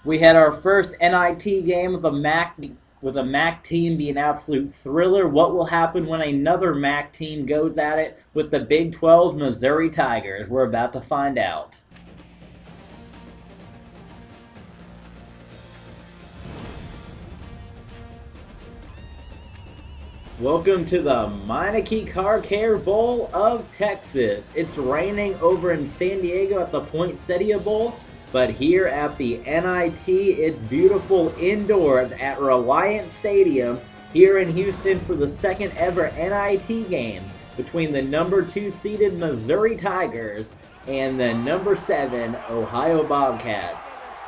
We had our first NIT game with a MAC team be an absolute thriller. What will happen when another MAC team goes at it with the Big 12 Missouri Tigers? We're about to find out. Welcome to the Meineke Car Care Bowl of Texas. It's raining over in San Diego at the Poinsettia Bowl, but here at the NIT, it's beautiful indoors at Reliant Stadium here in Houston for the second ever NIT game between the number 2 seeded Missouri Tigers and the number 7 Ohio Bobcats.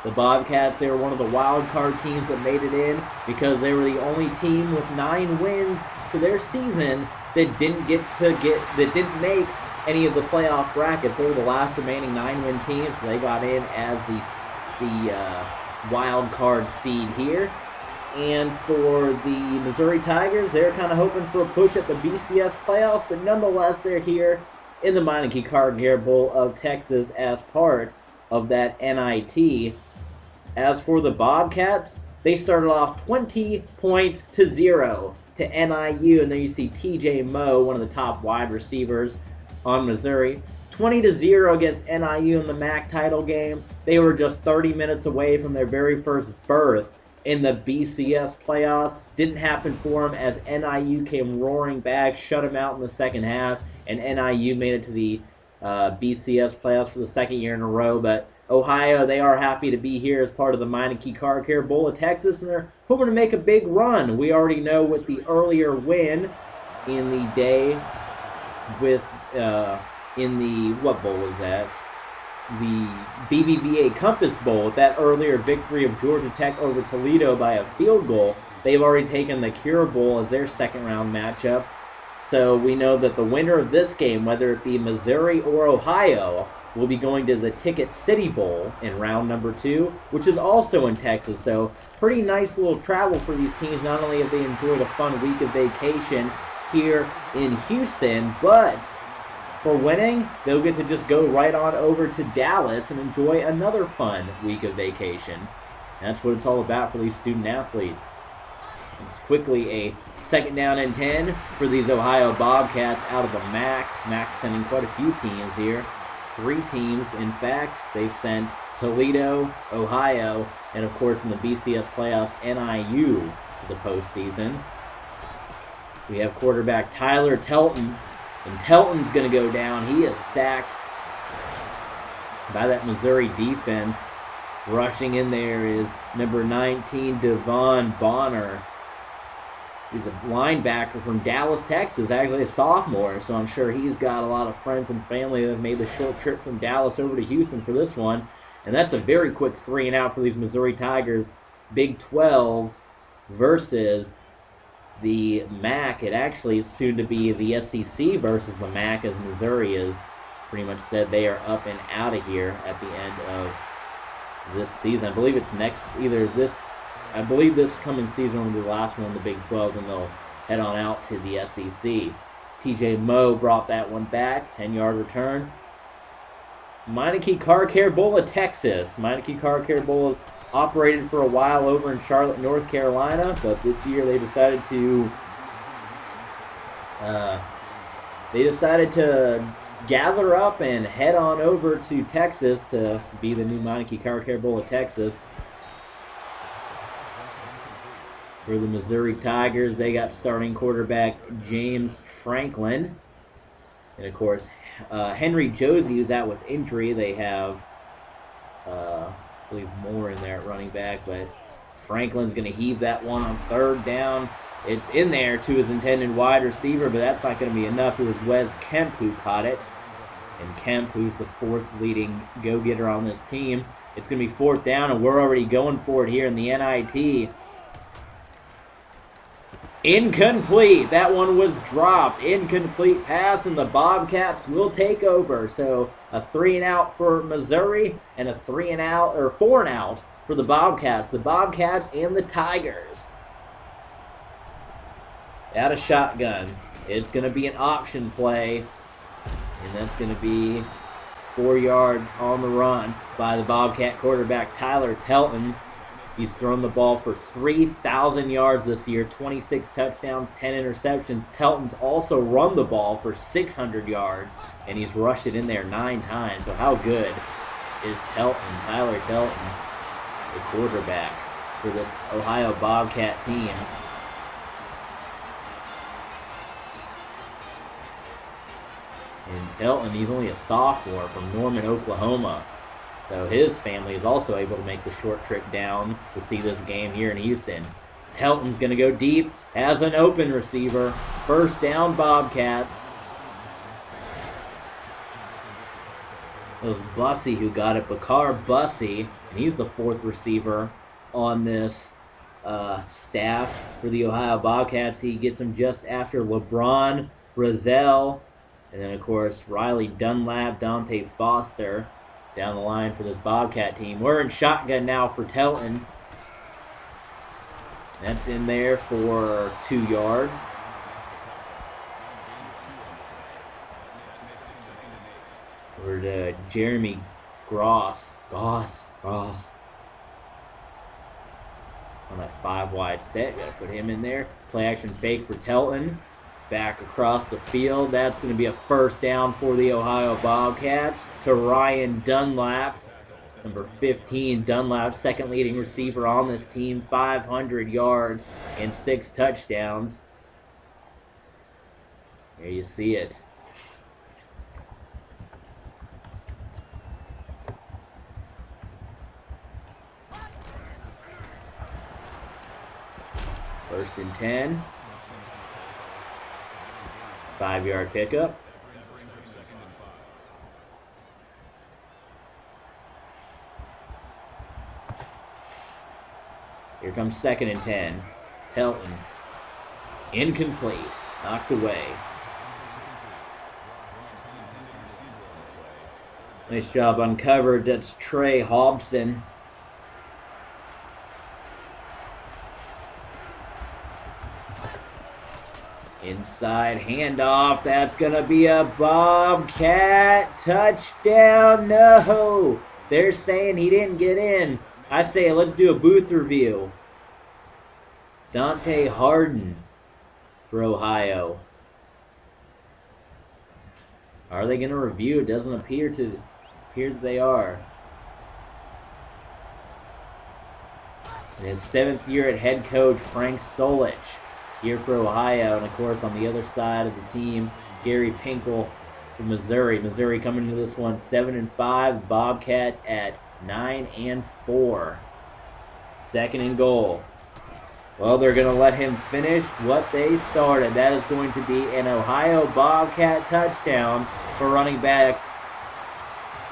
The Bobcats, they were one of the wild card teams that made it in because they were the only team with 9 wins to their season that didn't make any of the playoff brackets. They were the last remaining 9-win teams, so they got in as the wild card seed here. And for the Missouri Tigers, they're kind of hoping for a push at the BCS Playoffs, but nonetheless, they're here in the Meineke Car Care Bowl of Texas as part of that NIT. As for the Bobcats, they started off 20 points to 0 to NIU, and then you see TJ Moe, one of the top wide receivers on Missouri. 20-0 against NIU in the MAC title game. They were just 30 minutes away from their very first berth in the BCS playoffs. Didn't happen for them as NIU came roaring back, shut them out in the second half, and NIU made it to the BCS playoffs for the second year in a row. But Ohio, they are happy to be here as part of the Meineke Car Care Bowl of Texas, and they're hoping to make a big run. We already know with the earlier win in the day with, in the, what bowl was that? The BBVA Compass Bowl, with that earlier victory of Georgia Tech over Toledo by a field goal. They've already taken the Cure Bowl as their second round matchup. So we know that the winner of this game, whether it be Missouri or Ohio, will be going to the Ticket City Bowl in round number 2, which is also in Texas. So pretty nice little travel for these teams. Not only have they enjoyed a fun week of vacation here in Houston, but for winning, they'll get to just go right on over to Dallas and enjoy another fun week of vacation. That's what it's all about for these student athletes. It's quickly a second down and 10 for these Ohio Bobcats out of the MAC. MAC's sending quite a few teams here. 3 teams, in fact. They've sent Toledo, Ohio, and of course in the BCS playoffs, NIU to the postseason. We have quarterback Tyler Telton, and Telton's going to go down. He is sacked by that Missouri defense. Rushing in there is number 19, Devon Bonner. He's a linebacker from Dallas, Texas, actually a sophomore, so I'm sure he's got a lot of friends and family that have made the short trip from Dallas over to Houston for this one. And that's a very quick 3 and out for these Missouri Tigers. Big 12 versus the MAC. It actually is soon to be the SEC versus the MAC, as Missouri is pretty much said they are up and out of here at the end of this season. I believe it's I believe this coming season will be the last one in the Big 12, and they'll head on out to the SEC. TJ Moe brought that one back, 10-yard return. Meineke Car Care Bowl of Texas. Meineke Car Care Bowl has operated for a while over in Charlotte, North Carolina, but this year they decided to gather up and head on over to Texas to be the new Meineke Car Care Bowl of Texas. For the Missouri Tigers, they got starting quarterback James Franklin. And of course, Henry Josie is out with injury. They have, I believe, Moore in there at running back, but Franklin's going to heave that one on 3rd down. It's in there to his intended wide receiver, but that's not going to be enough. It was Wes Kemp who caught it. And Kemp, who's the 4th leading go-getter on this team. It's going to be 4th down, and we're already going for it here in the NIT. Incomplete. That one was dropped. Incomplete pass, and the Bobcats will take over. So a 3 and out for Missouri and a 4 and out for the Bobcats. The Bobcats and the Tigers. Out of shotgun. It's going to be an option play, and that's going to be 4 yards on the run by the Bobcat quarterback Tyler Telton. He's thrown the ball for 3,000 yards this year, 26 touchdowns, 10 interceptions. Telton's also run the ball for 600 yards, and he's rushed it in there 9 times. So how good is Telton, Tyler Telton, the quarterback for this Ohio Bobcat team? And Telton, he's only a sophomore from Norman, Oklahoma. So his family is also able to make the short trip down to see this game here in Houston. Telton's going to go deep, has an open receiver. First down, Bobcats. It was Bussey who got it, Bakar Bussey, and he's the 4th receiver on this staff for the Ohio Bobcats. He gets him just after LeBron Brazel. And then, of course, Riley Dunlap, Dante Foster down the line for this Bobcat team. We're in shotgun now for Telton. That's in there for 2 yards. Over to Jeremy Goss. On that 5-wide set. Got to put him in there. Play action fake for Telton. Back across the field. That's going to be a first down for the Ohio Bobcats. To Ryan Dunlap. Number 15, Dunlap, second leading receiver on this team. 500 yards and 6 touchdowns. There you see it. First and 10. 5-yard pickup. Here comes 2nd and 10. Telton. Incomplete. Knocked away. Nice job uncovered. That's Trey Hobson. Inside handoff. That's going to be a Bobcat touchdown. No. They're saying he didn't get in. I say let's do a booth review. Dante Harden for Ohio. Are they going to review? It doesn't appear that they are. In his 7th year at head coach, Frank Solich here for Ohio. And, of course, on the other side of the team, Gary Pinkel from Missouri. Missouri coming into this one 7-5. Bobcats at 9-4. 2nd and goal. Well, they're going to let him finish what they started. That is going to be an Ohio Bobcat touchdown for running back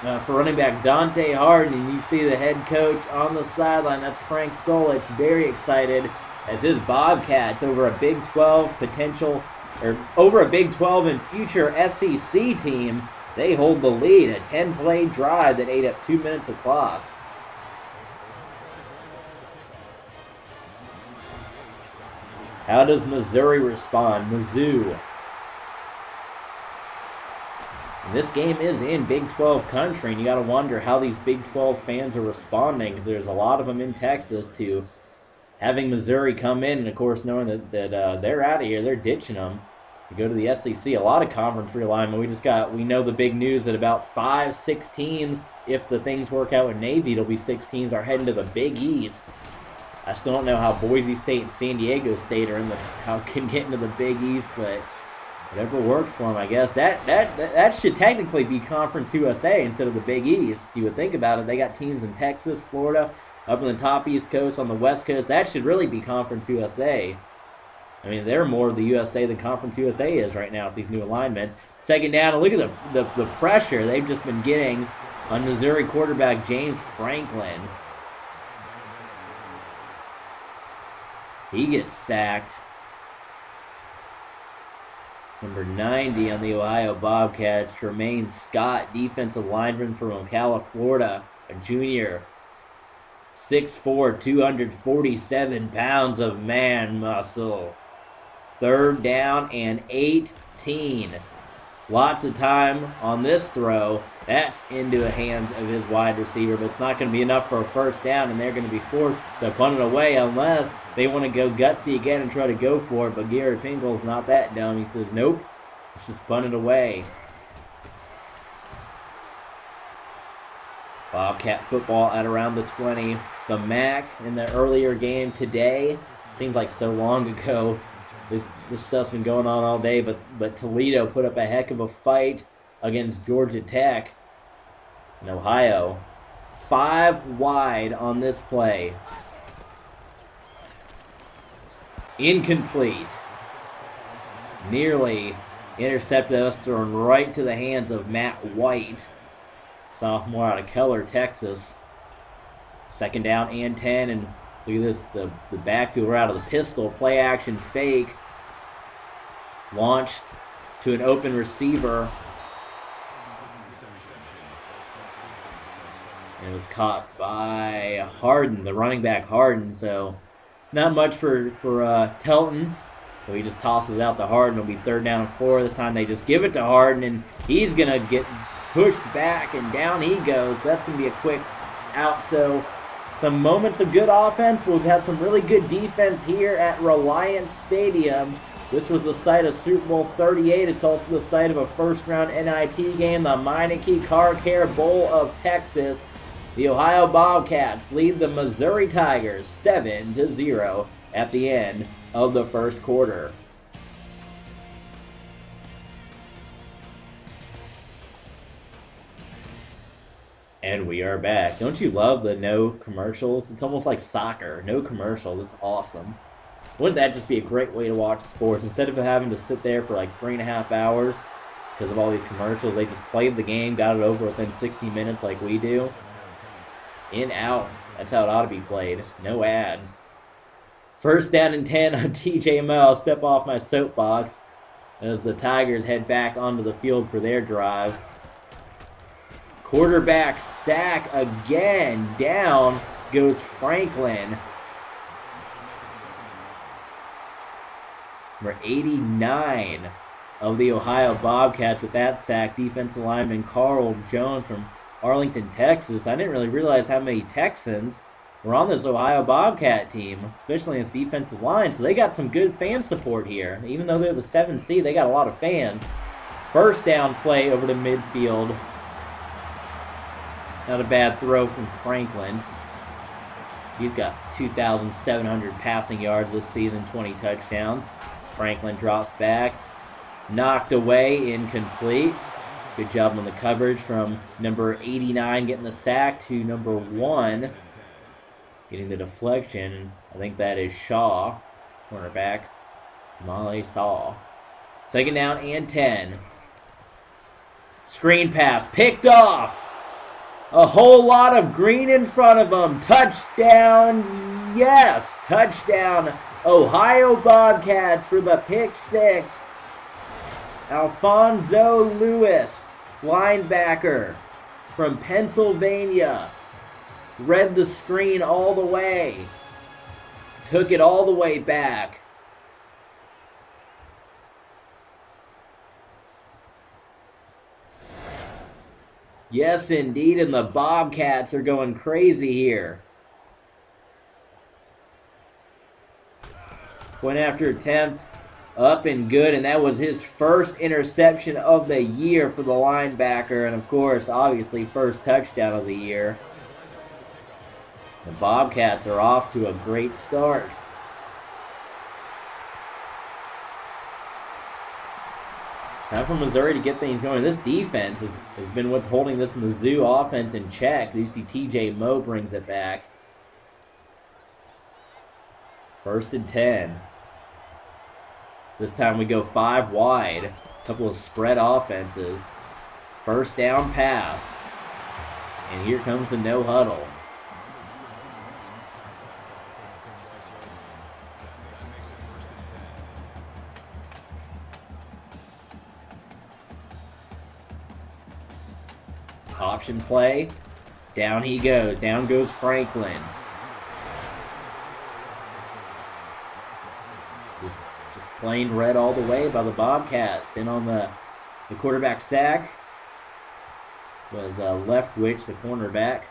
Dante Harden. And you see the head coach on the sideline. That's Frank Solich, very excited as his Bobcats over a Big 12 over a Big 12 and future SEC team. They hold the lead. A 10-play drive that ate up 2 minutes of clock. How does Missouri respond? Mizzou. And this game is in Big 12 country, and you got to wonder how these Big 12 fans are responding, because there's a lot of them in Texas to having Missouri come in, and of course knowing that they're out of here, they're ditching them to go to the SEC. A lot of conference realignment. We know the big news that about 5-6 teams, if the things work out with Navy, it'll be 6 teams, are heading to the Big East. I still don't know how Boise State and San Diego State can get into the Big East, but whatever works for them, I guess. That should technically be Conference USA instead of the Big East. You would think about it. They got teams in Texas, Florida, up in the top East Coast, on the West Coast. That should really be Conference USA. I mean, they're more of the USA than Conference USA is right now with these new alignments. 2nd down, and look at the pressure they've just been getting on Missouri quarterback James Franklin. He gets sacked. Number 90 on the Ohio Bobcats, Tremaine Scott, defensive lineman from Ocala, Florida, a junior. 6'4", 247 pounds of man muscle. 3rd down and 18. Lots of time on this throw. That's into the hands of his wide receiver, but it's not going to be enough for a first down, and they're going to be forced to punt it away unless they want to go gutsy again and try to go for it. But Gary Pinkel's not that dumb. He says, nope, let's just punt it away. Bobcat football at around the 20. The MAC in the earlier game today seems like so long ago. This stuff's been going on all day, but Toledo put up a heck of a fight against Georgia Tech in Ohio. 5 wide on this play. Incomplete. Nearly intercepted us, thrown right to the hands of Matt White, sophomore out of Keller, Texas. 2nd down and 10, and look at this, the backfield out of the pistol, play action fake, launched to an open receiver, and it was caught by Harden, the running back Harden. So not much for Telton. So he just tosses out to Harden. It'll be 3rd down and 4. This time they just give it to Harden, and he's gonna get pushed back, and down he goes. That's gonna be a quick out. So some moments of good offense. We've had some really good defense here at Reliance Stadium. This was the site of Super Bowl 38. It's also the site of a first-round NIT game, the Meineke Car Care Bowl of Texas. The Ohio Bobcats lead the Missouri Tigers 7-0 at the end of the first quarter. And we are back. Don't you love the no commercials? It's almost like soccer. No commercials. It's awesome. Wouldn't that just be a great way to watch sports? Instead of having to sit there for like 3.5 hours because of all these commercials, they just played the game, got it over within 60 minutes like we do. In, out. That's how it ought to be played. No ads. 1st down and 10 on TJ Moe. I'll step off my soapbox as the Tigers head back onto the field for their drive. Quarterback sack again. Down goes Franklin. Number 89 of the Ohio Bobcats with that sack. Defensive lineman Carl Jones from Arlington, Texas. I didn't really realize how many Texans were on this Ohio Bobcat team, especially in its defensive line. So they got some good fan support here. Even though they're the 7th seed, they got a lot of fans. 1st down play over to midfield. Not a bad throw from Franklin. He's got 2,700 passing yards this season, 20 touchdowns. Franklin drops back. Knocked away, incomplete. Good job on the coverage from number 89 getting the sack to number 1 getting the deflection. I think that is Shaw, cornerback. Molly Saw. 2nd down and 10. Screen pass, picked off. A whole lot of green in front of them. Touchdown, yes, touchdown. Ohio Bobcats for the pick 6. Alfonso Lewis, linebacker from Pennsylvania, read the screen all the way, took it all the way back. Yes, indeed, and the Bobcats are going crazy here. Point after attempt, up and good, and that was his first interception of the year for the linebacker, and of course, obviously, first touchdown of the year. The Bobcats are off to a great start. Time for Missouri to get things going. This defense has been what's holding this Mizzou offense in check. You see TJ Moe brings it back. 1st and 10. This time we go 5 wide. A couple of spread offenses. 1st down pass. And here comes the no huddle. Option play. Down he goes. Down goes Franklin. Just plain red all the way by the Bobcats. In on the The quarterback sack was Leftwich, the cornerback,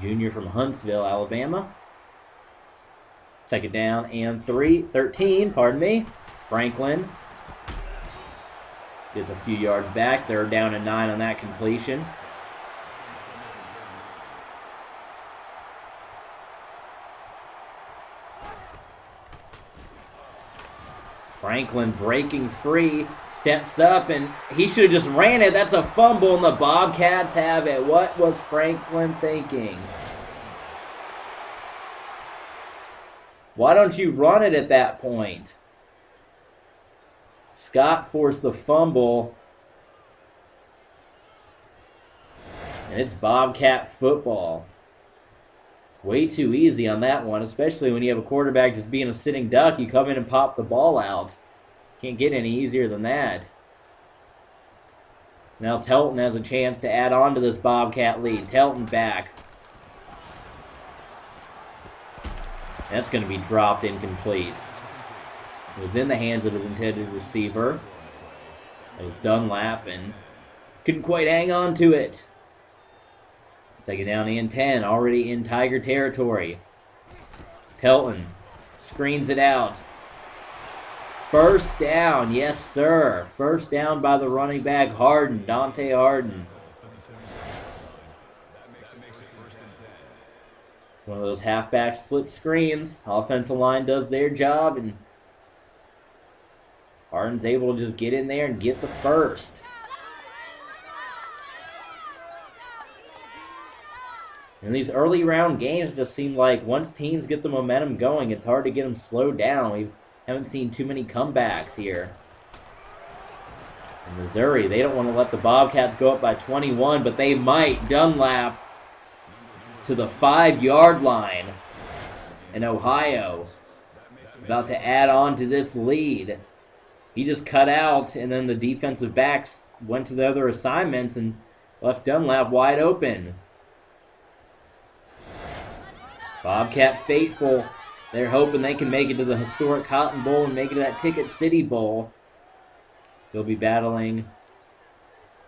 junior from Huntsville, Alabama. Second down and 13, pardon me. Franklin gets a few yards back. They're down and 9 on that completion. Franklin breaking free, steps up, and he should have just ran it. That's a fumble, and the Bobcats have it. What was Franklin thinking? Why don't you run it at that point? Scott forced the fumble, and it's Bobcat football. Way too easy on that one, especially when you have a quarterback just being a sitting duck. You come in and pop the ball out. Can't get any easier than that. Now Telton has a chance to add on to this Bobcat lead. Telton back. That's going to be dropped incomplete. It was in the hands of his intended receiver. It was Dunlap and couldn't quite hang on to it. Second down and 10, already in Tiger territory. Telton screens it out. First down, yes sir. First down by the running back, Harden, Dante Harden. One of those halfback split screens. Offensive line does their job, and Harden's able to just get in there and get the first. And these early round games just seem like once teams get the momentum going, it's hard to get them slowed down. We haven't seen too many comebacks here. In Missouri, they don't want to let the Bobcats go up by 21, but they might. Dunlap to the 5-yard line. And Ohio about to add on to this lead. He just cut out, and then the defensive backs went to the other assignments and left Dunlap wide open. Bobcat faithful, they're hoping they can make it to the historic Cotton Bowl and make it to that Ticket City Bowl. They'll be battling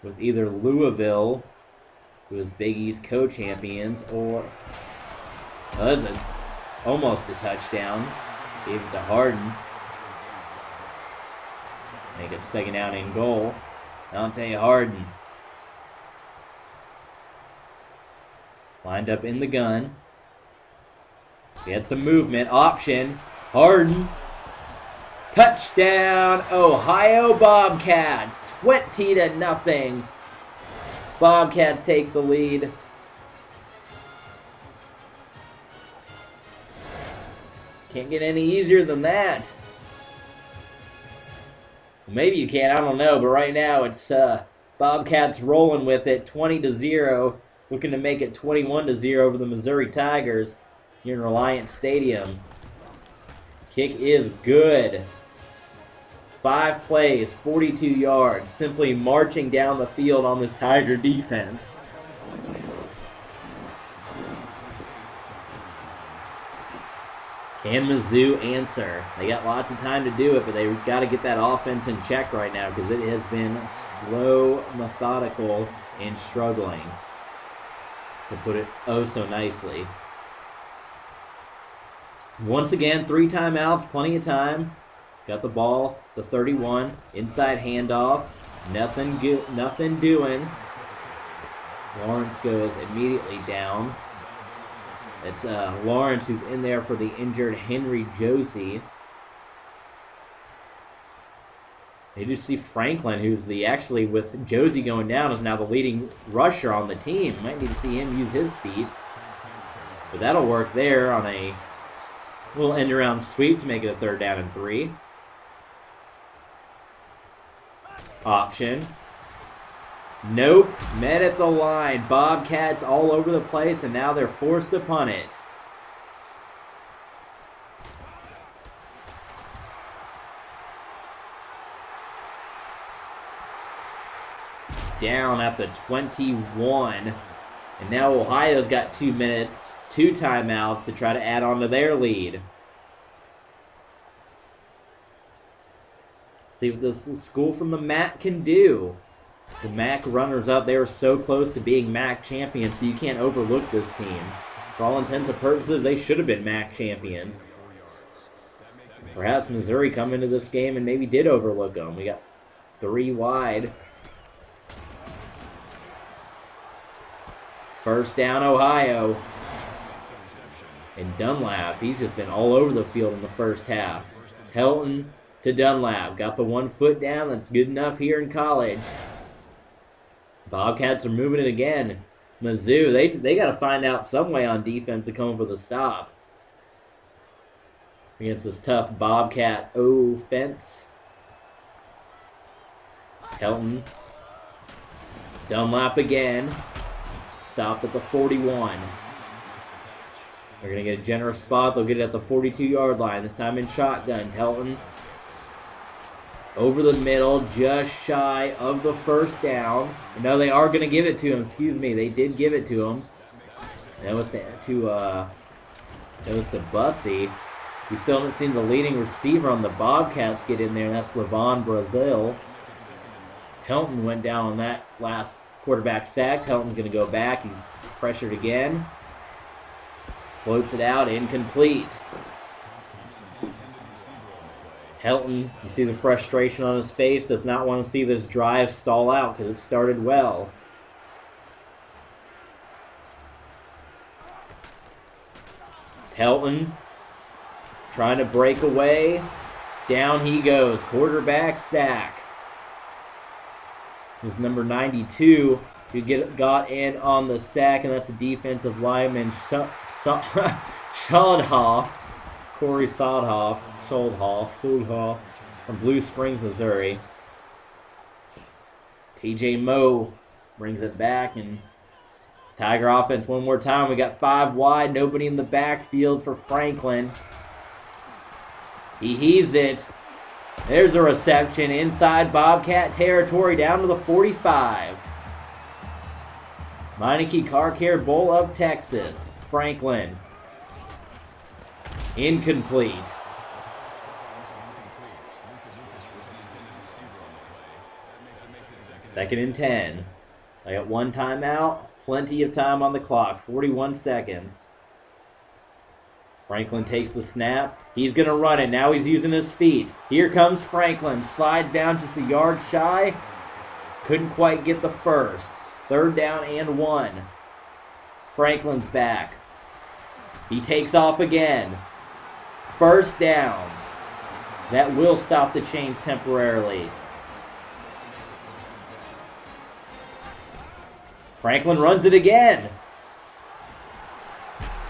with either Louisville, who is Big East co-champions, or almost a touchdown. Gave it to Harden. Make it second down and goal. Dante Harden lined up in the gun. He had some movement. Option. Harden. Touchdown, Ohio Bobcats. 20-0. Bobcats take the lead. Can't get any easier than that. Maybe you can, I don't know. But right now it's Bobcats rolling with it. 20-0. Looking to make it 21-0 over the Missouri Tigers here in Reliant Stadium. Kick is good. 5 plays, 42 yards. Simply marching down the field on this Tiger defense. Can Mizzou answer? They got lots of time to do it, but they've got to get that offense in check right now because it has been slow, methodical, and struggling, to put it oh so nicely. Once again, 3 timeouts, plenty of time. Got the ball, the 31, inside handoff, nothing doing. Lawrence goes immediately down. It's Lawrence who's in there for the injured Henry Josie. They do see Franklin, who's actually with Josie going down, is now the leading rusher on the team. Might need to see him use his feet. But that'll work there on a little end-around sweep to make it a 3rd down and 3. Option. Nope. Met at the line. Bobcats all over the place, and now they're forced to punt it. Down at the 21. And now Ohio's got 2 minutes, 2 timeouts to try to add on to their lead. See what this school from the mat can do. The MAC runners-up, they were so close to being MAC champions, so you can't overlook this team. For all intents and purposes, they should have been MAC champions. Perhaps Missouri come into this game and maybe did overlook them. We got 3 wide. First down, Ohio. And Dunlap, he's just been all over the field in the first half. Helton to Dunlap. Got the 1 foot down. That's good enough here in college. Bobcats are moving it again. Mizzou, they got to find out some way on defense to come for the stop against this tough Bobcat offense. Helton. Dunlap again. Stopped at the 41. They're going to get a generous spot. They'll get it at the 42-yard line. This time in shotgun. Helton over the middle, just shy of the first down. No, they are going to give it to him. Excuse me. They did give it to him. That was to Bussey. We still haven't seen the leading receiver on the Bobcats get in there. That's Levon Brazil. Helton went down on that last quarterback sack. Helton's going to go back. He's pressured again. Floats it out. Incomplete. Helton, you see the frustration on his face. Does not want to see this drive stall out because it started well. Helton trying to break away. Down he goes. Quarterback sack. It was number 92 who got in on the sack, and that's the defensive lineman Schodhoff. Corey Schodhoff from Blue Springs, Missouri. TJ Moe brings it back, and Tiger offense one more time. We got 5 wide, nobody in the backfield for Franklin. He heaves it. There's a reception inside Bobcat territory down to the 45. Meineke Car Care Bowl of Texas. Franklin. Incomplete. Second and 10. I got 1 timeout. Plenty of time on the clock. 41 seconds. Franklin takes the snap. He's going to run it. Now he's using his feet. Here comes Franklin. Slides down just a yard shy. Couldn't quite get the first. 3rd down and 1. Franklin's back. He takes off again. 1st down. That will stop the chains temporarily. Franklin runs it again.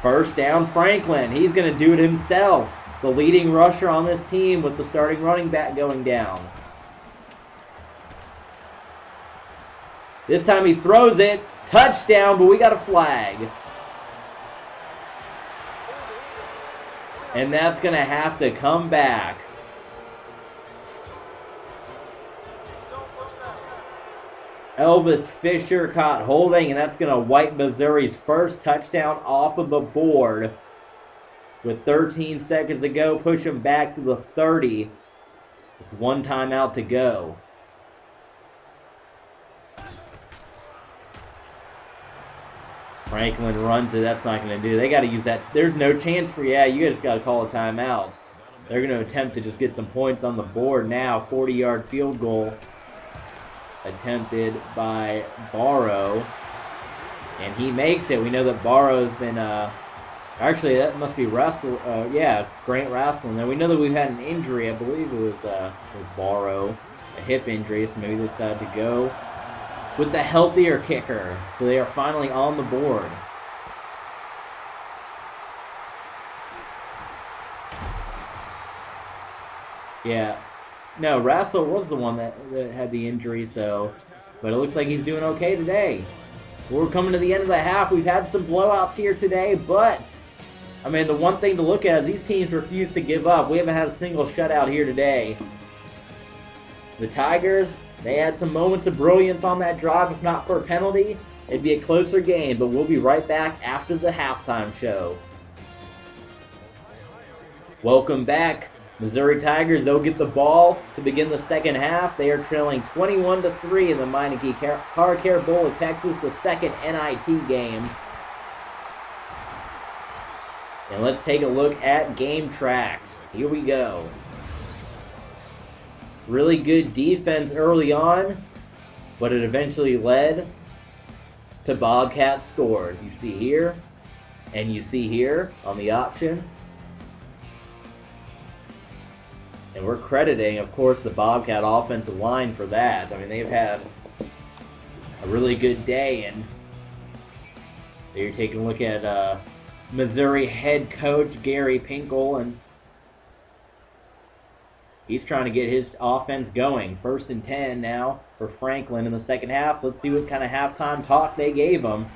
1st down, Franklin. He's going to do it himself. The leading rusher on this team with the starting running back going down. This time he throws it. Touchdown, but we got a flag. And that's going to have to come back. Elvis Fisher caught holding, and that's going to wipe Missouri's first touchdown off of the board. With 13 seconds to go, push him back to the 30. With 1 timeout to go. Franklin runs it. That's not going to do. They got to use that. There's no chance for, you just got to call a timeout. They're going to attempt to just get some points on the board now. 40-yard field goal attempted by Barrow, and he makes it. We know that Barrow's been, actually that must be Grant Rasslin. Now we know that we've had an injury. I believe it was Barrow, a hip injury, so maybe they decided to go with the healthier kicker. So they are finally on the board. Yeah. No, Rassel was the one that had the injury, but it looks like he's doing okay today. We're coming to the end of the half. We've had some blowouts here today, but, I mean, the one thing to look at is these teams refuse to give up. We haven't had a single shutout here today. The Tigers, they had some moments of brilliance on that drive. If not for a penalty, it'd be a closer game, but we'll be right back after the halftime show. Welcome back. Missouri Tigers, they'll get the ball to begin the second half. They are trailing 21-3 in the Meineke Car Care Bowl of Texas, the second NIT game. And let's take a look at game tracks. Here we go. Really good defense early on, but it eventually led to Bobcat scores. You see here, and you see here on the option. And we're crediting, of course, the Bobcat offensive line for that. I mean, they've had a really good day. And you're taking a look at Missouri head coach Gary Pinkel, and he's trying to get his offense going. 1st and 10 now for Franklin in the second half. Let's see what kind of halftime talk they gave him.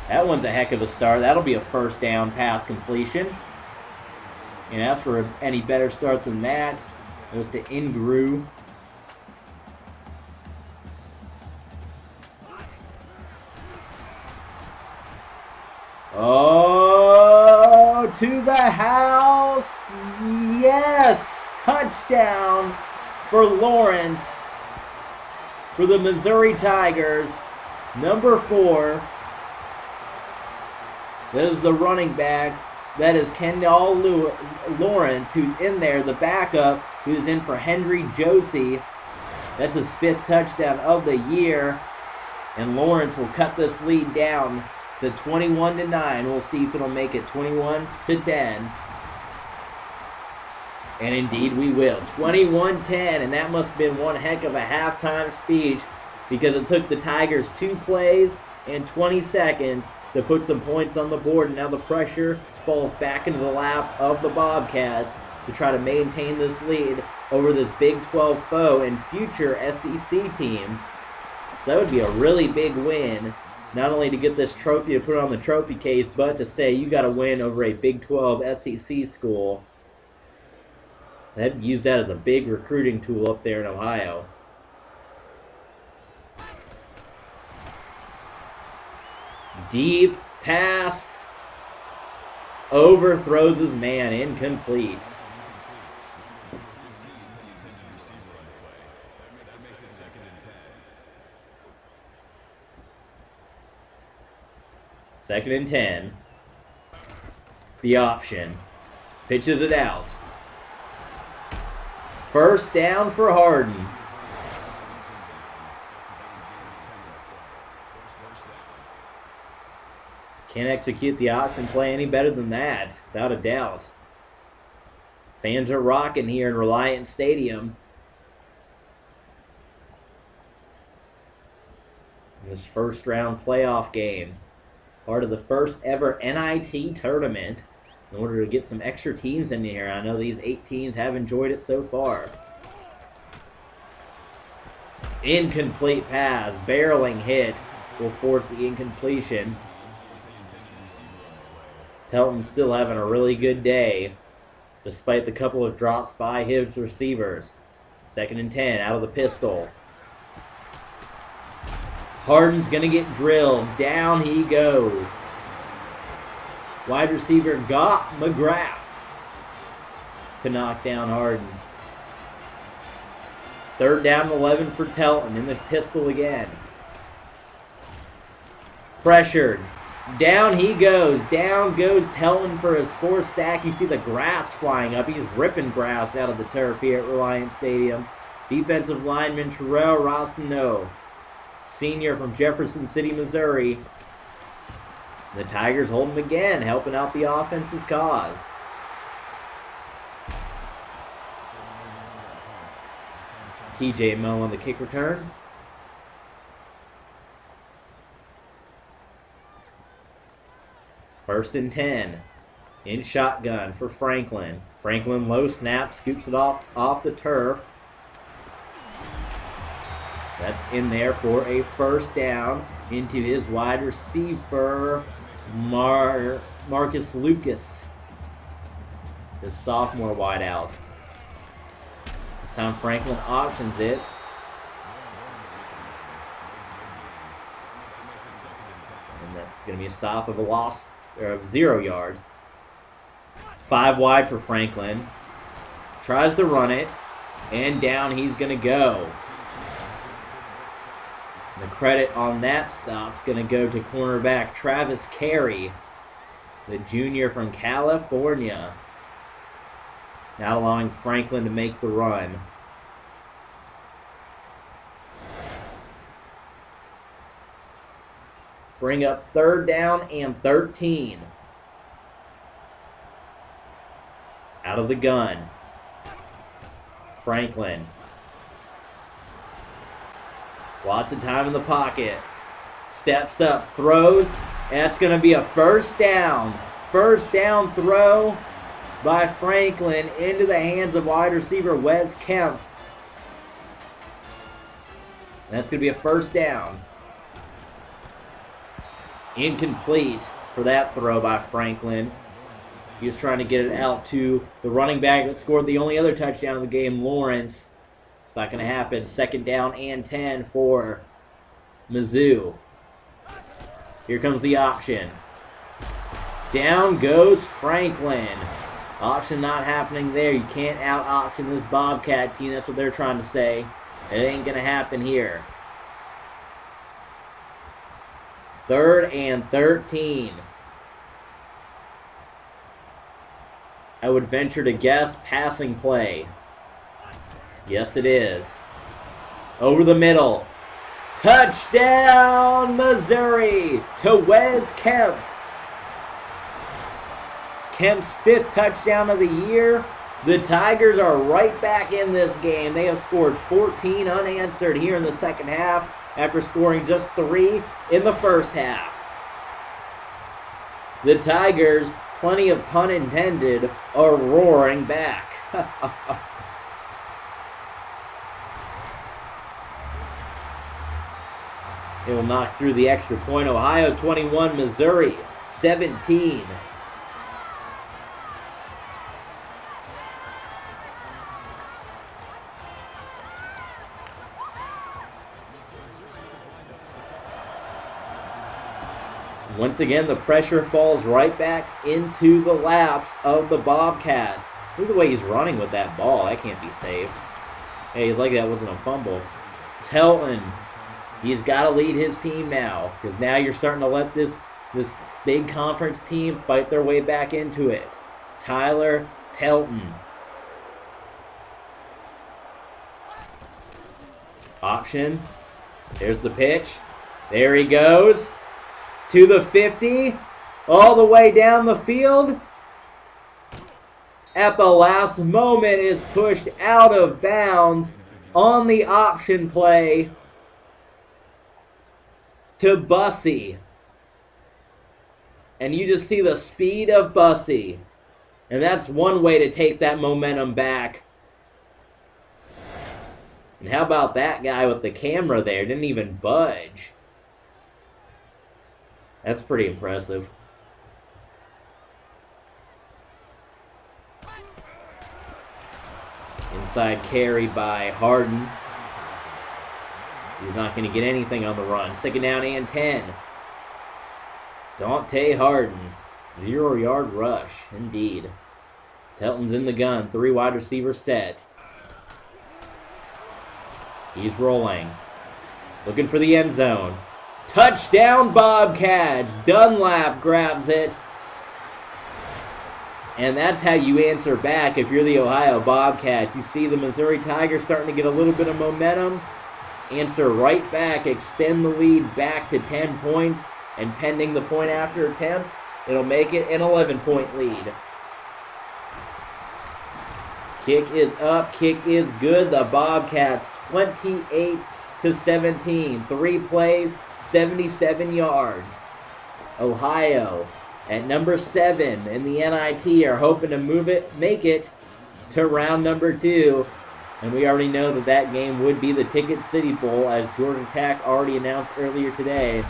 That one's a heck of a start. That'll be a first down pass completion. And as for any better start than that, it was to Ingrew. Oh, to the house. Yes. Touchdown for Lawrence for the Missouri Tigers. Number 4. That is the running back. That is Kendall Lawrence, who's in there, the backup, who's in for Henry Josie. That's his 5th touchdown of the year. And Lawrence will cut this lead down to 21-9. We'll see if it'll make it 21-10. And indeed we will. 21-10, and that must have been one heck of a halftime speech, because it took the Tigers 2 plays and 20 seconds to put some points on the board, and now the pressure falls back into the lap of the Bobcats to try to maintain this lead over this Big 12 foe and future SEC team. So that would be a really big win, not only to get this trophy to put on the trophy case, but to say you got a win over a Big 12 SEC school. They'd use that as a big recruiting tool up there in Ohio. Deep pass. Overthrows his man. Incomplete. Second and 10. The option. Pitches it out. First down for Hardin. Can't execute the option play any better than that, without a doubt. Fans are rocking here in Reliant Stadium. In this first round playoff game. Part of the first ever NIT tournament. In order to get some extra teams in here. I know these 8 teams have enjoyed it so far. Incomplete pass. Barreling hit will force the incompletion. Telton's still having a really good day, despite the couple of drops by his receivers. Second and 10, out of the pistol. Hardin's going to get drilled. Down he goes. Wide receiver got McGrath to knock down Hardin. Third down and 11 for Telton in the pistol again. Pressured. Down he goes. Down goes Telton for his 4th sack. You see the grass flying up. He's ripping grass out of the turf here at Reliant Stadium. Defensive lineman Terrell Rossino, senior from Jefferson City, Missouri. The Tigers hold him again, helping out the offense's cause. TJ Moe on the kick return. First and 10. In shotgun for Franklin. Franklin low snap, scoops it off the turf. That's in there for a first down into his wide receiver, Marcus Lucas, the sophomore wideout. This time Franklin options it. And that's going to be a stop of a loss of 0 yards. 5 wide for Franklin. Tries to run it. And down he's going to go. The credit on that stop is going to go to cornerback Travis Carey, the junior from California. Not allowing Franklin to make the run. Bring up 3rd down and 13. Out of the gun. Franklin. Lots of time in the pocket. Steps up, throws. That's going to be a 1st down. 1st down throw by Franklin into the hands of wide receiver Wes Kemp. That's going to be a 1st down. Incomplete for that throw by Franklin. He was trying to get it out to the running back that scored the only other touchdown of the game, Lawrence. It's not going to happen. 2nd down and 10 for Mizzou. Here comes the option. Down goes Franklin. Option not happening there. You can't out-option this Bobcat team. That's what they're trying to say. It ain't going to happen here. 3rd and 13. I would venture to guess passing play. Yes, it is. Over the middle. Touchdown, Missouri to Wes Kemp. Kemp's 5th touchdown of the year. The Tigers are right back in this game. They have scored 14 unanswered here in the 2nd half after scoring just 3 in the 1st half. The Tigers, plenty of pun intended, are roaring back. It will knock through the extra point. Ohio 21, Missouri 17. Once again, the pressure falls right back into the laps of the Bobcats. Look at the way he's running with that ball. That can't be safe. Hey, he's like that wasn't a fumble. Telton. He's got to lead his team now, because now you're starting to let this big conference team fight their way back into it. Tyler Telton. Option. There's the pitch. There he goes. To the 50. All the way down the field. At the last moment is pushed out of bounds on the option play to Bussey. And you just see the speed of Bussey. And that's one way to take that momentum back. And how about that guy with the camera there? Didn't even budge. That's pretty impressive. Inside carry by Harden. He's not going to get anything on the run. 2nd down and 10. Dante Harden. 0-yard rush, indeed. Telton's in the gun. 3 wide receiver set. He's rolling. Looking for the end zone. Touchdown Bobcats. Dunlap grabs it. And that's how you answer back if you're the Ohio Bobcats. You see the Missouri Tigers starting to get a little bit of momentum. Answer right back. Extend the lead back to 10 points. And pending the point after attempt, it'll make it an 11-point lead. Kick is up. Kick is good. The Bobcats 28-17. 3 plays. 77 yards. Ohio at number 7 in the NIT are hoping to make it to round number 2. And we already know that that game would be the Ticket City Bowl, as Georgia Tech already announced earlier today.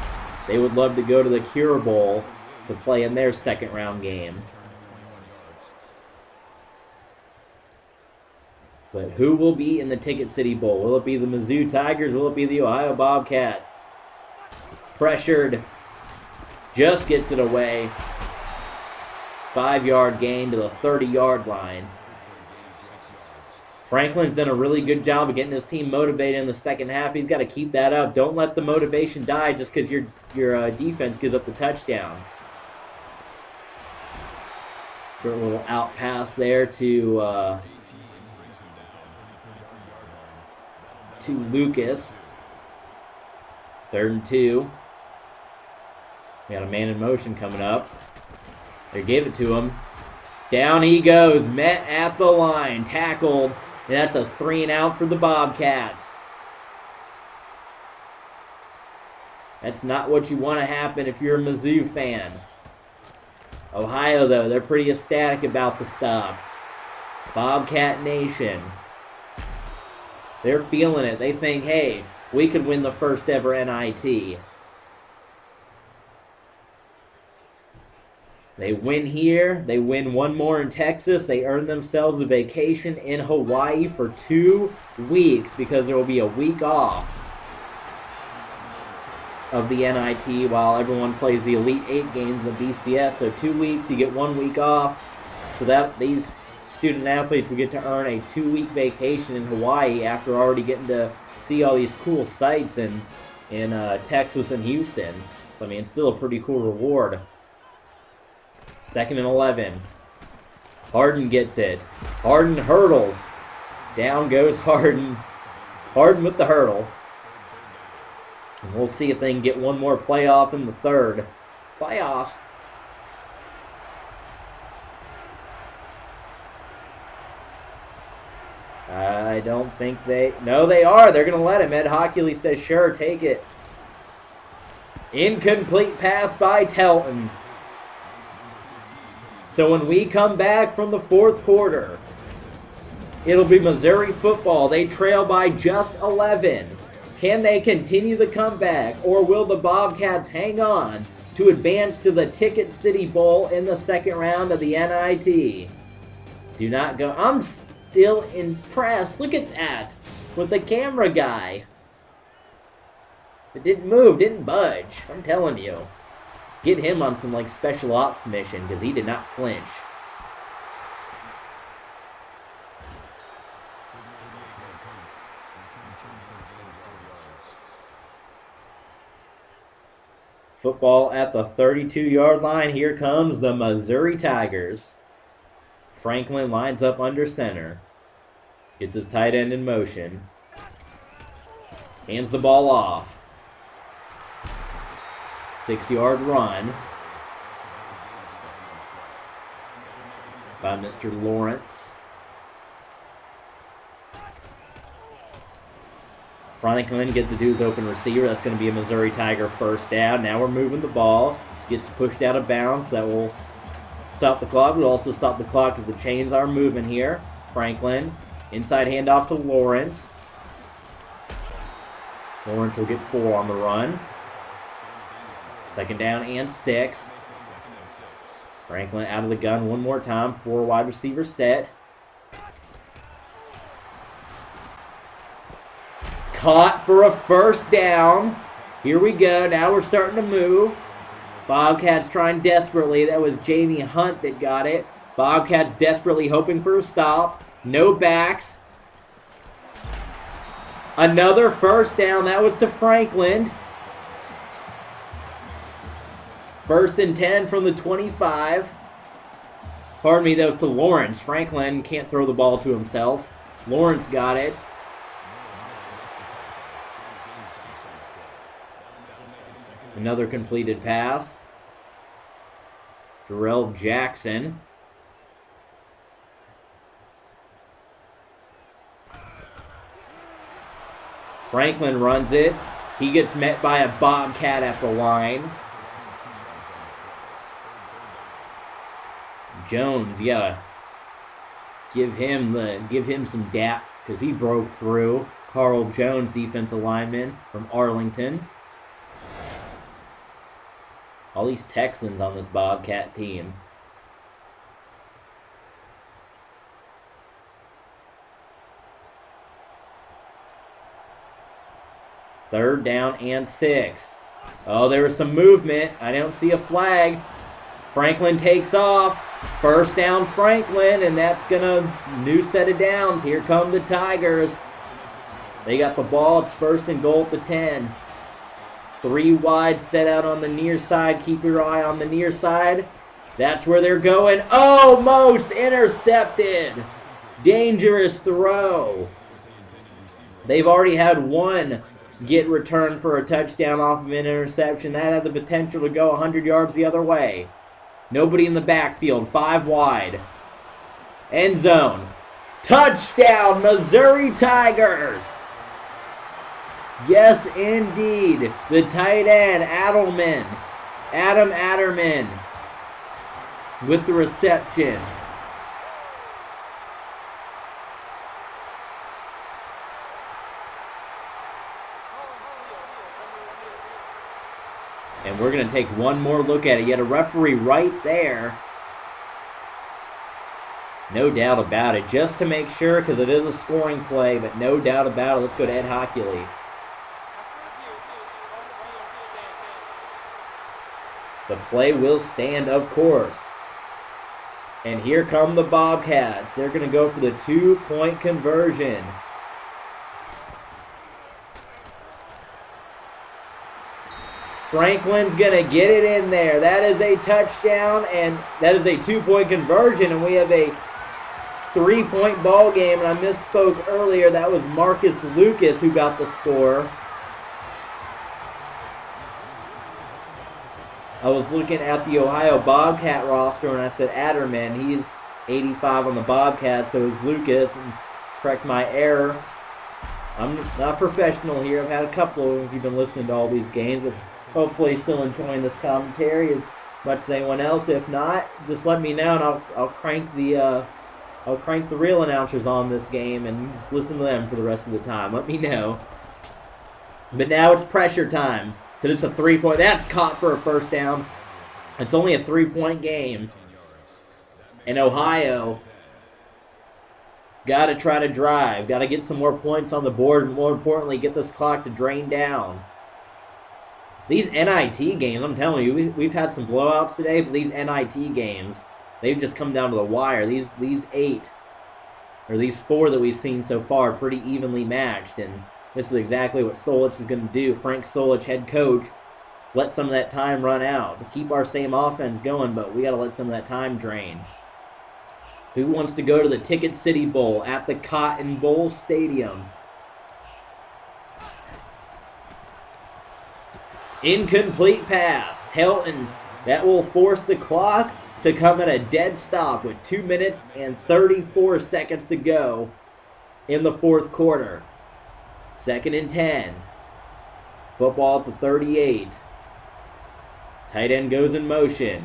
They would love to go to the Cure Bowl to play in their 2nd round game. But who will be in the Ticket City Bowl? Will it be the Mizzou Tigers? Will it be the Ohio Bobcats? Pressured. Just gets it away. 5-yard gain to the 30-yard line. Franklin's done a really good job of getting his team motivated in the second half. He's got to keep that up. Don't let the motivation die just because your defense gives up the touchdown. Short little out pass there to Lucas. 3rd and 2. We got a man in motion coming up. They gave it to him. Down he goes. Met at the line. Tackled. And that's a 3 and out for the Bobcats. That's not what you want to happen if you're a Mizzou fan. Ohio, though, they're pretty ecstatic about the stop. Bobcat Nation. They're feeling it. They think, hey, we could win the first ever NIT. They win here. They win one more in Texas. They earn themselves a vacation in Hawaii for 2 weeks because there will be a week off of the NIT while everyone plays the Elite 8 games in the BCS. So 2 weeks, you get 1 week off. So that these student athletes will get to earn a 2-week vacation in Hawaii after already getting to see all these cool sights in Texas and Houston. So, I mean, it's still a pretty cool reward. 2nd and 11. Harden gets it. Harden hurdles. Down goes Harden. Harden with the hurdle. And we'll see if they can get one more playoff in the 3rd. Playoffs. I don't think they... No, they are. They're going to let him. Ed Hockley says, sure, take it. Incomplete pass by Telton. So when we come back from the 4th quarter, it'll be Missouri football. They trail by just 11. Can they continue the comeback, or will the Bobcats hang on to advance to the Ticket City Bowl in the 2nd round of the NIT? Do not go. I'm still impressed. Look at that with the camera guy. It didn't move, didn't budge. I'm telling you. Get him on some like special ops mission because he did not flinch. Football at the 32-yard line. Here comes the Missouri Tigers. Franklin lines up under center. Gets his tight end in motion. Hands the ball off. 6-yard run by Mr. Lawrence. Franklin gets to do his open receiver. That's going to be a Missouri Tiger 1st down. Now we're moving the ball. Gets pushed out of bounds. That will stop the clock. We'll also stop the clock if the chains are moving here. Franklin. Inside handoff to Lawrence. Lawrence will get 4 on the run. 2nd down and 6. Franklin out of the gun one more time. 4 wide receiver set. Caught for a 1st down. Here we go. Now we're starting to move. Bobcats trying desperately. That was Jamie Hunt that got it. Bobcats desperately hoping for a stop. No backs. Another 1st down. That was to Franklin. 1st and 10 from the 25. Pardon me, that was to Lawrence. Franklin can't throw the ball to himself. Lawrence got it. Another completed pass. Jarrell Jackson. Franklin runs it. He gets met by a Bobcat at the line. Jones, yeah. Give him some dap because he broke through. Carl Jones, defensive lineman from Arlington. All these Texans on this Bobcat team. Third down and 6. Oh, there was some movement. I don't see a flag. Franklin takes off. First down Franklin, and that's gonna new set of downs. Here come the Tigers. They got the ball. It's first and goal at the 10. 3 wide, set out on the near side. Keep your eye on the near side. That's where they're going. Almost intercepted. Dangerous throw. They've already had one get returned for a touchdown off of an interception. That had the potential to go 100 yards the other way. Nobody in the backfield. 5 wide. End zone. Touchdown, Missouri Tigers. Yes, indeed. The tight end, Adam Adderman, with the reception. And we're going to take one more look at it. You had a referee right there. No doubt about it. Just to make sure, because it is a scoring play, but no doubt about it. Let's go to Ed Hockley. The play will stand, of course. And here come the Bobcats. They're going to go for the 2-point conversion. Franklin's going to get it in there. That is a touchdown, and that is a 2-point conversion, and we have a 3-point ball game. And I misspoke earlier. That was Marcus Lucas who got the score. I was looking at the Ohio Bobcat roster, and I said Adderman. He's 85 on the Bobcats, so is Lucas. And correct my error. I'm not professional here. I've had a couple if you've been listening to all these games. But hopefully still enjoying this commentary as much as anyone else. If not, just let me know, and I'll crank the real announcers on this game and just listen to them for the rest of the time. Let me know. But now it's pressure time. Because it's a 3-point. That's caught for a first down. It's only a 3-point game. And Ohio got to try to drive. Got to get some more points on the board. And more importantly, get this clock to drain down. These NIT games, I'm telling you, we've had some blowouts today. But these NIT games, they've just come down to the wire. These 8, or these 4 that we've seen so far, are pretty evenly matched. And this is exactly what Solich is going to do. Frank Solich, head coach, let some of that time run out to keep our same offense going, but we got to let some of that time drain. Who wants to go to the Ticket City Bowl at the Cotton Bowl Stadium? Incomplete pass. Helton, that will force the clock to come at a dead stop with 2 minutes and 34 seconds to go in the 4th quarter. 2nd and 10. Football at the 38. Tight end goes in motion.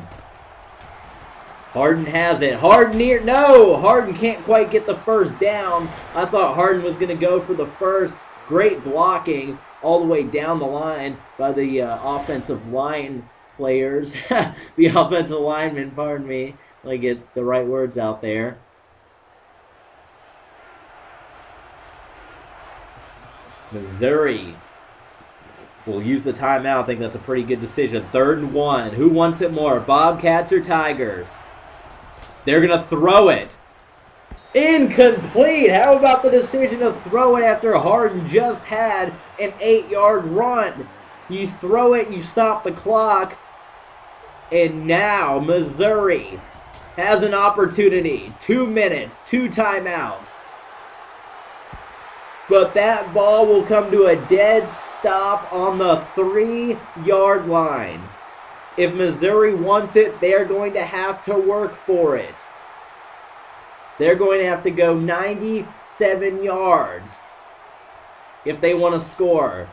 Harden has it. Harden no! Harden can't quite get the first down. I thought Harden was going to go for the first. Great blocking all the way down the line by the offensive line players. The offensive linemen, pardon me. Let me get the right words out there. Missouri will use the timeout. I think that's a pretty good decision. 3rd and 1. Who wants it more, Bobcats or Tigers? They're going to throw it. Incomplete. How about the decision to throw it after Harden just had an 8-yard run? You throw it, you stop the clock, and now Missouri has an opportunity. 2 minutes, 2 timeouts. But that ball will come to a dead stop on the 3-yard line. If Missouri wants it, they're going to have to work for it. They're going to have to go 97 yards if they want to score.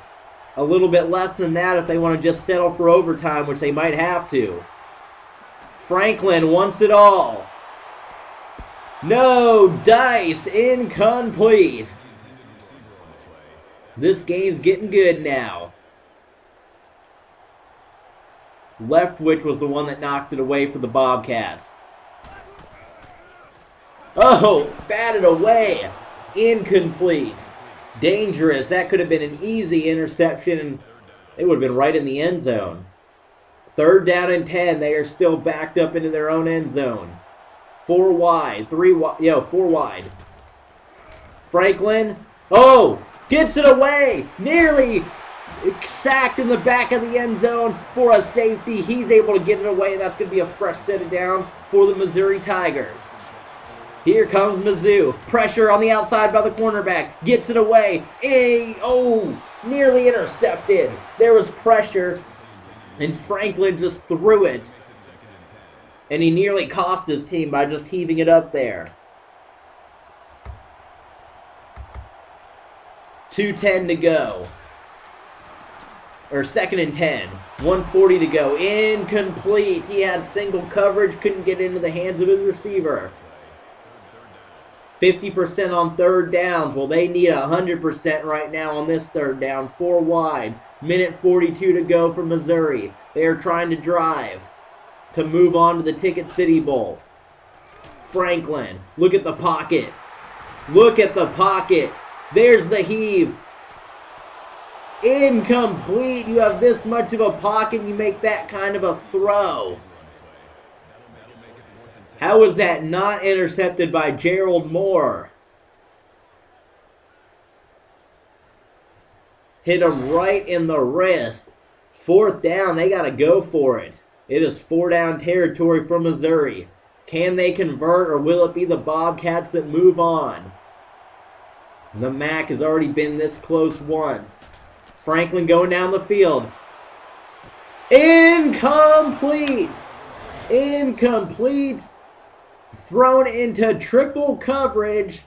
A little bit less than that if they want to just settle for overtime, which they might have to. Franklin wants it all. No dice, incomplete. This game's getting good now. Leftwich was the one that knocked it away for the Bobcats. Oh, batted away. Incomplete. Dangerous. That could have been an easy interception, and it would have been right in the end zone. 3rd down and 10. They are still backed up into their own end zone. 4 wide. 3 wide. Yeah, 4 wide. Franklin. Oh! Gets it away! Nearly sacked in the back of the end zone for a safety. He's able to get it away. That's going to be a fresh set of downs for the Missouri Tigers. Here comes Mizzou. Pressure on the outside by the cornerback. Gets it away. Nearly intercepted. There was pressure, and Franklin just threw it. And he nearly cost his team by just heaving it up there. 2:10 to go. Or 2nd and 10. 1:40 to go. Incomplete. He had single coverage. Couldn't get into the hands of his receiver. 50% on 3rd downs. Well, they need 100% right now on this 3rd down. 4 wide. Minute 42 to go for Missouri. They are trying to drive to move on to the Ticket City Bowl. Franklin. Look at the pocket. Look at the pocket. There's the heave. Incomplete. You have this much of a pocket, you make that kind of a throw. How was that not intercepted by Gerald Moore? Hit him right in the wrist. 4th down, they got to go for it. It is 4-down territory for Missouri. Can they convert, or will it be the Bobcats that move on? The MAC has already been this close once. Franklin going down the field. Incomplete! Incomplete! Thrown into triple coverage.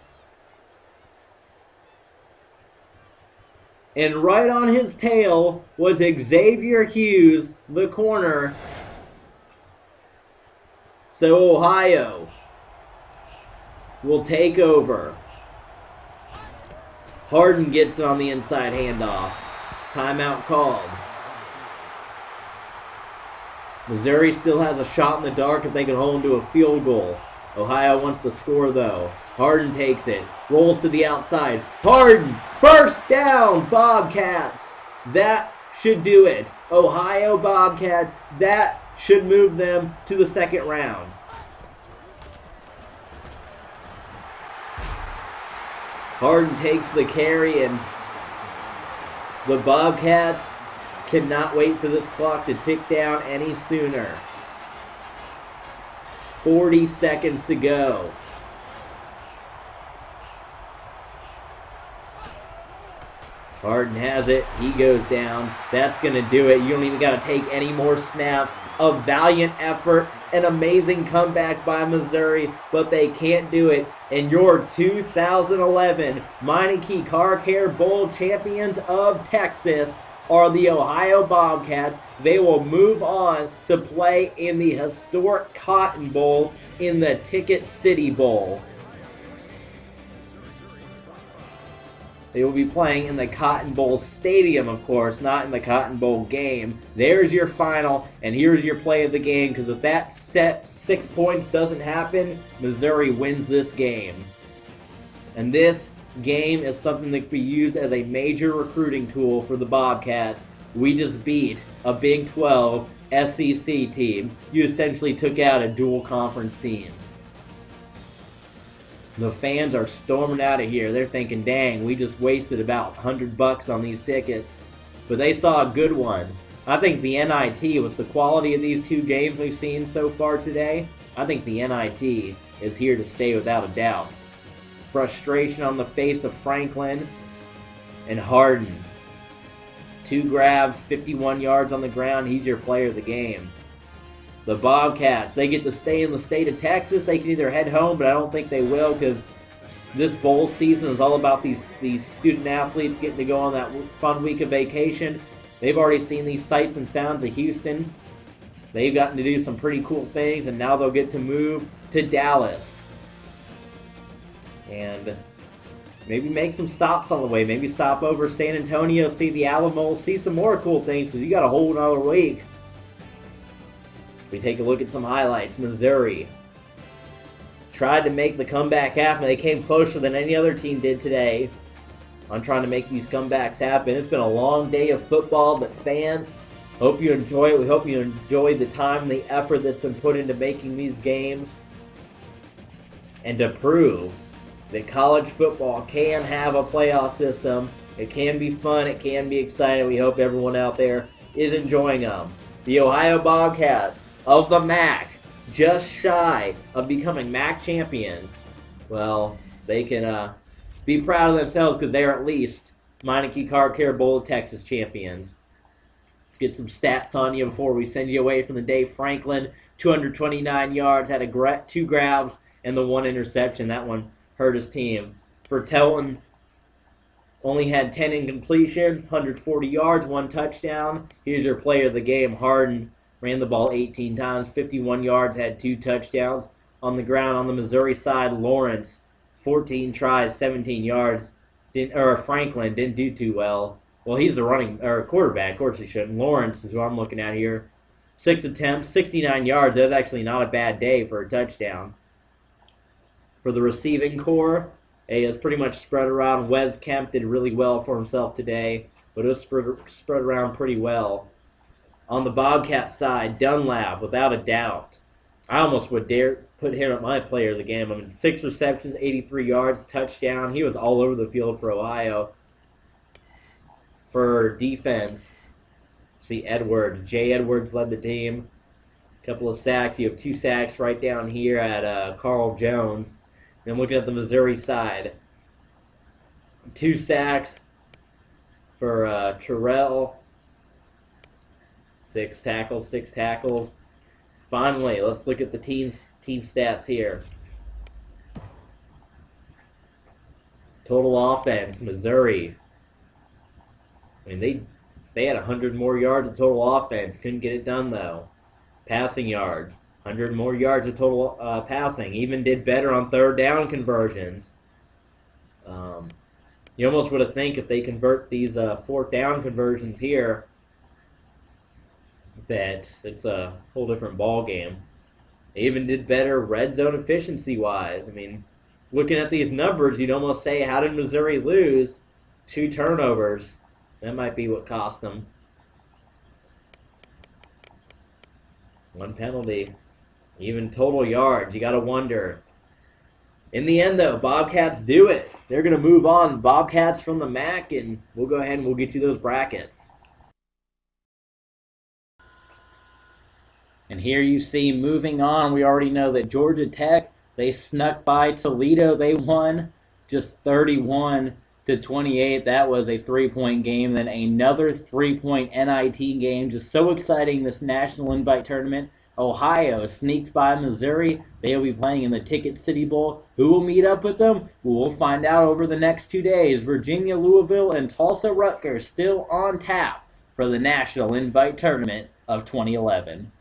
And right on his tail was Xavier Hughes, the corner. So Ohio will take over. Harden gets it on the inside handoff. Timeout called. Missouri still has a shot in the dark if they can hold them to a field goal. Ohio wants to score though. Harden takes it. Rolls to the outside. Harden! 1st down! Bobcats! That should do it. Ohio Bobcats. That should move them to the 2nd round. Harden takes the carry, and the Bobcats cannot wait for this clock to tick down any sooner. 40 seconds to go. Harden has it. He goes down. That's going to do it. You don't even got to take any more snaps. A valiant effort, an amazing comeback by Missouri, but they can't do it. And your 2011 Meineke Car Care Bowl champions of Texas are the Ohio Bobcats. They will move on to play in the historic Cotton Bowl in the Ticket City Bowl. They will be playing in the Cotton Bowl Stadium, of course, not in the Cotton Bowl game. There's your final, and here's your play of the game, because if that set 6 points doesn't happen, Missouri wins this game. And this game is something that can be used as a major recruiting tool for the Bobcats. We just beat a Big 12 SEC team. You essentially took out a dual conference team. The fans are storming out of here. They're thinking, dang, we just wasted about $100 on these tickets. But they saw a good one. I think the NIT, with the quality of these 2 games we've seen so far today, I think the NIT is here to stay without a doubt. Frustration on the face of Franklin and Harden. 2 grabs, 51 yards on the ground. He's your player of the game. The Bobcats, they get to stay in the state of Texas. They can either head home, but I don't think they will, because this bowl season is all about these student athletes getting to go on that fun week of vacation. They've already seen these sights and sounds of Houston. They've gotten to do some pretty cool things, and now they'll get to move to Dallas. And maybe make some stops on the way. Maybe stop over San Antonio, see the Alamo, see some more cool things, because you got a whole another week. We take a look at some highlights. Missouri tried to make the comeback happen. They came closer than any other team did today on trying to make these comebacks happen. It's been a long day of football, but fans, hope you enjoy it. We hope you enjoy the time and the effort that's been put into making these games. and to prove that college football can have a playoff system. It can be fun. It can be exciting. We hope everyone out there is enjoying them. The Ohio Bobcats of the MAC, just shy of becoming MAC champions. Well, they can be proud of themselves because they are at least Meineke Car Care Bowl of Texas champions. Let's get some stats on you before we send you away from the day. Franklin, 229 yards, had 2 grabs and the 1 interception. That one hurt his team. For Telton, only had 10 incompletions, 140 yards, 1 touchdown. Here's your player of the game. Harden ran the ball 18 times, 51 yards, had 2 touchdowns. On the ground on the Missouri side, Lawrence, 14 tries, 17 yards. Franklin didn't do too well. Well, he's the quarterback. Of course he shouldn't. Lawrence is who I'm looking at here. 6 attempts, 69 yards. That's actually not a bad day for a touchdown. For the receiving core, it's pretty much spread around. Wes Kemp did really well for himself today, but it was spread around pretty well. On the Bobcat side, Dunlap, without a doubt. I almost would dare put him at my player of the game. I mean, 6 receptions, 83 yards, touchdown. He was all over the field for Ohio. For defense, see Edwards. Jay Edwards led the team. A couple of sacks. You have 2 sacks right down here at Carl Jones. Then looking at the Missouri side, 2 sacks for Terrell. 6 tackles. Finally, let's look at the team stats here. Total offense, Missouri. I mean, they had 100 more yards of total offense. Couldn't get it done, though. Passing yards, 100 more yards of total passing. Even did better on 3rd down conversions. You almost would have think if they convert these 4th down conversions here, that it's a whole different ball game. They even did better red zone efficiency-wise. I mean, looking at these numbers, you'd almost say, how did Missouri lose? 2 turnovers. That might be what cost them. 1 penalty. Even total yards, you got to wonder. In the end, though, Bobcats do it. They're going to move on. Bobcats from the MAC, and we'll go ahead and we'll get you those brackets. And here you see, moving on, we already know that Georgia Tech, they snuck by Toledo. They won just 31-28. That was a 3-point game. Then another 3-point NIT game. Just so exciting, this National Invite Tournament. Ohio sneaks by Missouri. They will be playing in the Ticket City Bowl. Who will meet up with them? We'll find out over the next 2 days. Virginia, Louisville, and Tulsa Rutgers still on tap for the National Invite Tournament of 2011.